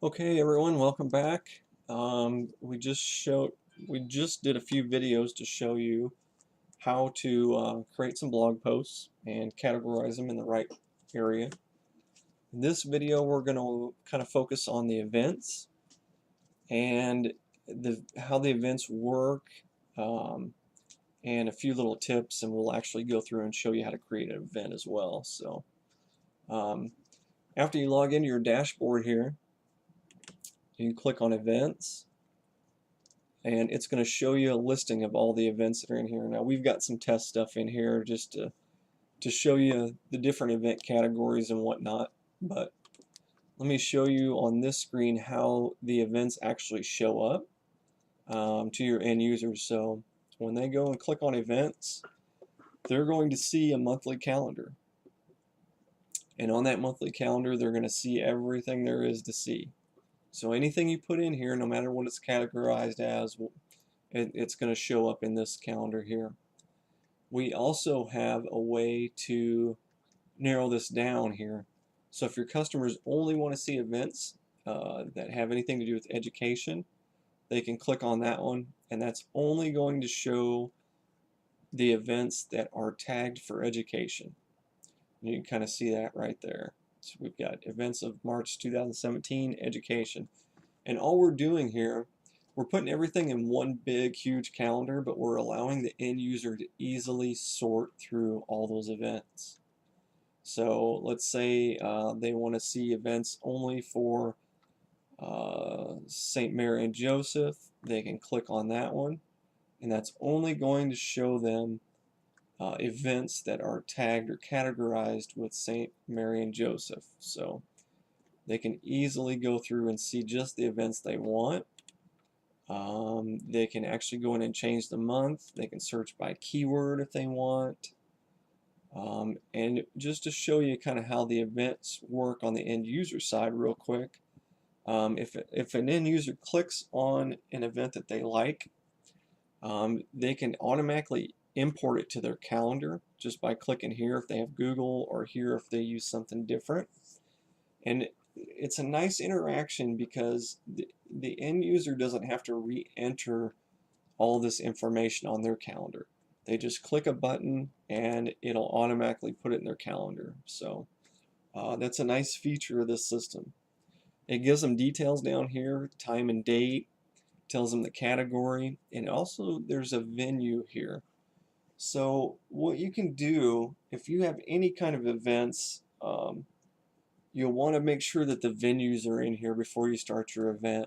Okay, everyone, welcome back. We just did a few videos to show you how to create some blog posts and categorize them in the right area. In this video, we're going to kind of focus on the events and how the events work, um, and a few little tips, and we'll actually go through and show you how to create an event as well. So, um, after you log into your dashboard here, you can click on Events, and it's going to show you a listing of all the events that are in here. Now we've got some test stuff in here just to show you the different event categories and whatnot, but let me show you on this screen how the events actually show up to your end users. So when they go and click on events, they're going to see a monthly calendar, and on that monthly calendar they're going to see everything there is to see. So anything you put in here, no matter what it's categorized as, it's going to show up in this calendar here. We also have a way to narrow this down here. So if your customers only want to see events that have anything to do with education, they can click on that one, and that's only going to show the events that are tagged for education. And you can kind of see that right there. So we've got events of March 2017, education. And all we're doing here, we're putting everything in one big, huge calendar, but we're allowing the end user to easily sort through all those events. So let's say they want to see events only for St. Mary and Joseph. They can click on that one, and that's only going to show them events that are tagged or categorized with St. Mary and Joseph. So they can easily go through and see just the events they want. They can actually go in and change the month. They can search by keyword if they want. And just to show you kind of how the events work on the end user side real quick, if an end user clicks on an event that they like, they can automatically import it to their calendar just by clicking here if they have Google, or here if they use something different. And it's a nice interaction because the end user doesn't have to re-enter all this information on their calendar. They just click a button and it'll automatically put it in their calendar. So that's a nice feature of this system. It gives them details down here, time and date, tells them the category, and also there's a venue here. So what you can do, if you have any kind of events, you'll want to make sure that the venues are in here before you start your event.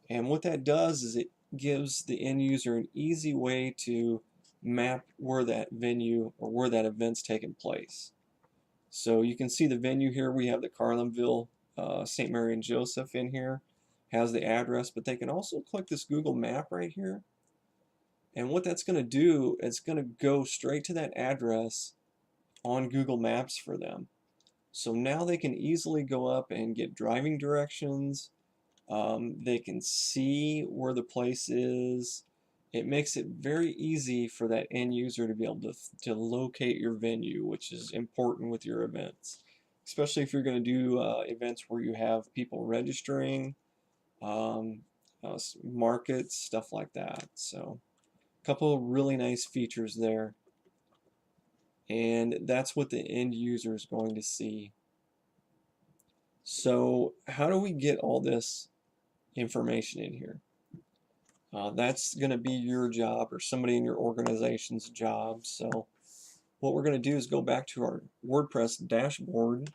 And what that does is it gives the end user an easy way to map where that venue or where that event's taking place. So you can see the venue here. We have the Carlinville St. Mary and Joseph in here, has the address, but they can also click this Google map right here. And what that's going to do, it's going to go straight to that address on Google Maps for them. So now they can easily go up and get driving directions. They can see where the place is. It makes it very easy for that end user to be able to locate your venue, which is important with your events, especially if you're going to do events where you have people registering, um, markets, stuff like that. So a couple of really nice features there, and that's what the end user is going to see. So how do we get all this information in here? That's going to be your job or somebody in your organization's job. So what we're going to do is go back to our WordPress dashboard,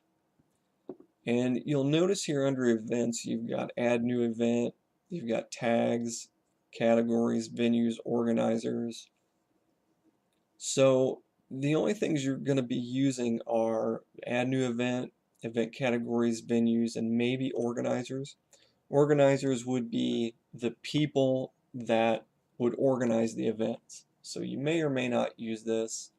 and you'll notice here under events you've got add new event, you've got tags, categories, venues, organizers. So the only things you're going to be using are add new event, event categories, venues, and maybe organizers. Organizers would be the people that would organize the events. So you may or may not use this.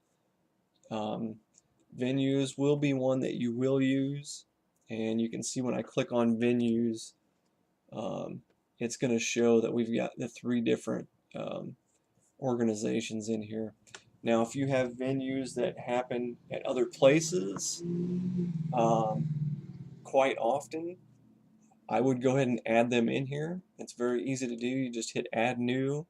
Venues will be one that you will use, and you can see when I click on venues, it's going to show that we've got the three different organizations in here. Now if you have venues that happen at other places quite often, I would go ahead and add them in here. It's very easy to do. You just hit add new.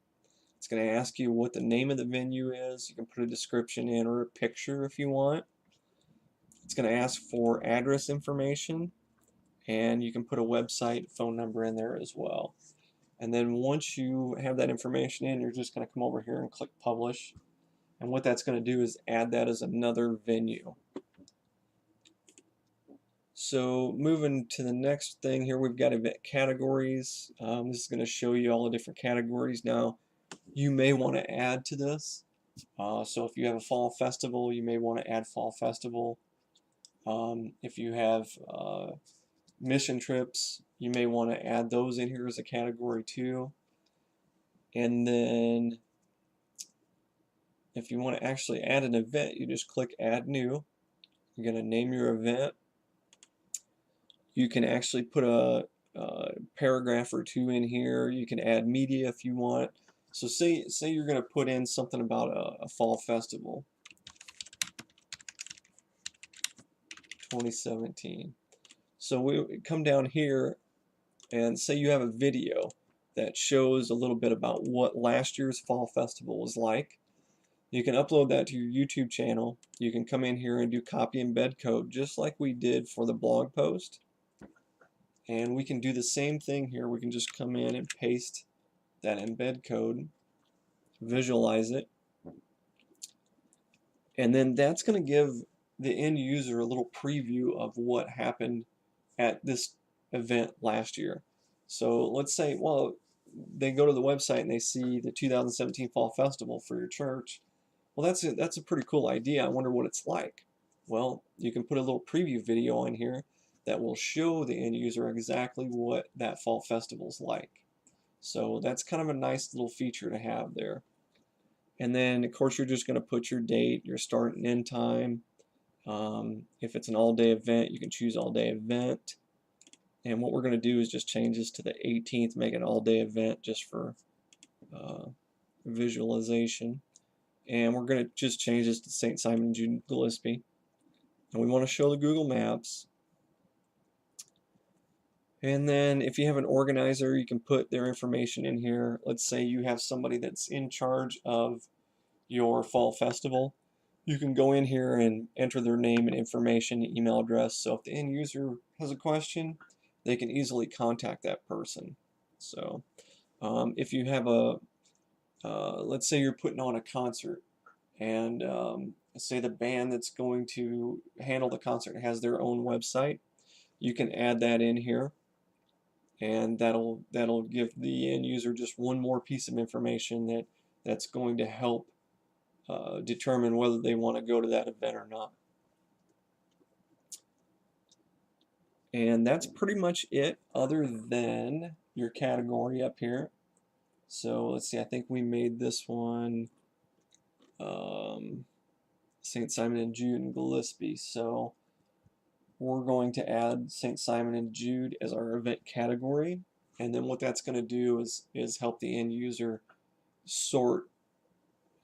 It's going to ask you what the name of the venue is. You can put a description in or a picture if you want. It's going to ask for address information, and you can put a website, phone number in there as well. And then once you have that information in, you're just going to come over here and click publish. And what that's going to do is add that as another venue. So moving to the next thing here, we've got event categories. This is going to show you all the different categories. Now, you may want to add to this. So if you have a fall festival, you may want to add fall festival. If you have mission trips, you may want to add those in here as a category too. And then if you want to actually add an event, you just click add new. You're going to name your event. You can actually put a paragraph or two in here. You can add media if you want. So say you're going to put in something about a fall festival 2017. So we come down here and say you have a video that shows a little bit about what last year's fall festival was like. You can upload that to your YouTube channel. You can come in here and do copy embed code just like we did for the blog post. And we can do the same thing here. We can just come in and paste that embed code, visualize it, and then that's going to give the end user a little preview of what happened at this event last year. So let's say, well, they go to the website and they see the 2017 Fall Festival for your church. Well, that's a pretty cool idea. I wonder what it's like. Well, you can put a little preview video on here that will show the end user exactly what that fall festival's like. So that's kind of a nice little feature to have there. And then, of course, you're just going to put your date, your start and end time. If it's an all-day event, you can choose all-day event. And what we're going to do is just change this to the 18th, make an all-day event just for visualization. And we're going to just change this to St. Simon and Jude Gillespie. And we want to show the Google Maps. And then if you have an organizer, you can put their information in here. Let's say you have somebody that's in charge of your fall festival. You can go in here and enter their name and information, email address. So if the end user has a question, they can easily contact that person. So if you have let's say you're putting on a concert, and say the band that's going to handle the concert has their own website, you can add that in here, and that'll give the end user just one more piece of information that's going to help determine whether they want to go to that event or not. And that's pretty much it, other than your category up here. So let's see, I think we made this one St. Simon and Jude and Gillespie. So we're going to add St. Simon and Jude as our event category, and then what that's going to do is help the end user sort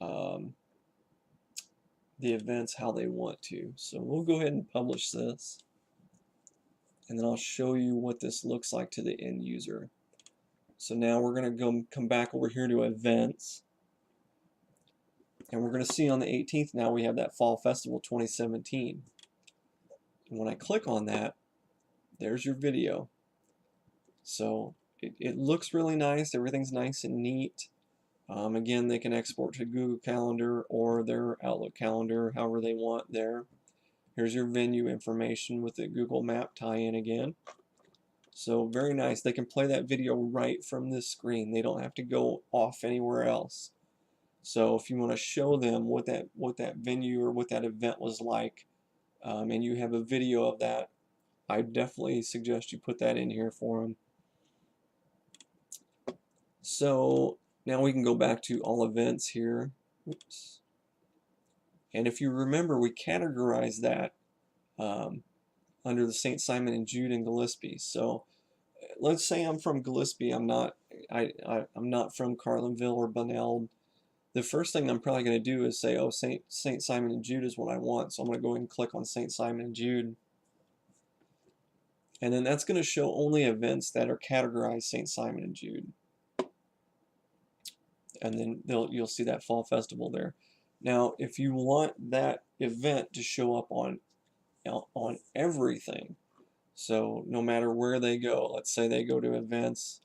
the events how they want to. So we'll go ahead and publish this, and then I'll show you what this looks like to the end user. So now we're going to come back over here to events, and we're going to see on the 18th now we have that Fall Festival 2017. And when I click on that, there's your video. So it looks really nice. Everything's nice and neat. Again, they can export to Google Calendar or their Outlook calendar, however they want there. Here's your venue information with the Google Map tie-in again. So very nice. They can play that video right from this screen. They don't have to go off anywhere else. So if you want to show them what that venue or what that event was like, and you have a video of that, I definitely suggest you put that in here for them. So now we can go back to all events here. Oops. And if you remember, we categorized that under the St. Simon and Jude and Gillespie. So let's say I'm from Gillespie. I'm not from Carlinville or Bunnell. The first thing I'm probably going to do is say, oh, St. Simon and Jude is what I want. So I'm going to go ahead and click on St. Simon and Jude. And then that's going to show only events that are categorized St. Simon and Jude. And then you'll see that fall festival there. Now, if you want that event to show up on everything, so no matter where they go, let's say they go to events,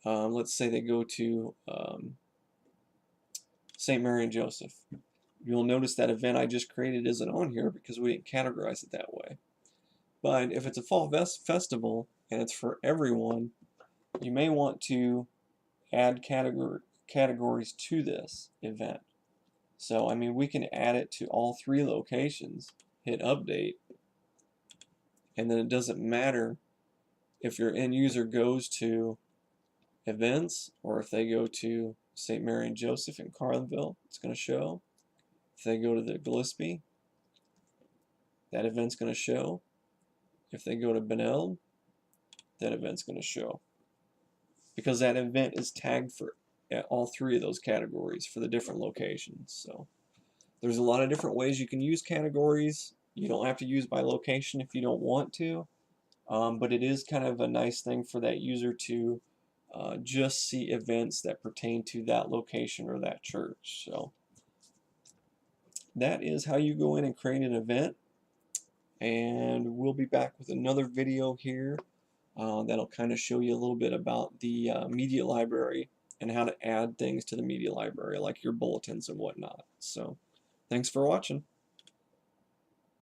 let's say they go to St. Mary and Joseph. You'll notice that event I just created isn't on here because we didn't categorize it that way. But if it's a fall festival and it's for everyone, you may want to add categories to this event. So, I mean, we can add it to all 3 locations, hit update, and then it doesn't matter if your end user goes to events or if they go to St. Mary and Joseph in Carlinville, it's going to show. If they go to the Gillespie, that event's going to show. If they go to Benilde, that event's going to show. Because that event is tagged for all 3 of those categories for the different locations. So there's a lot of different ways you can use categories. You don't have to use by location if you don't want to, but it is kind of a nice thing for that user to just see events that pertain to that location or that church. So that is how you go in and create an event, and we'll be back with another video here that'll kind of show you a little bit about the media library and how to add things to the media library like your bulletins and whatnot. So thanks for watching.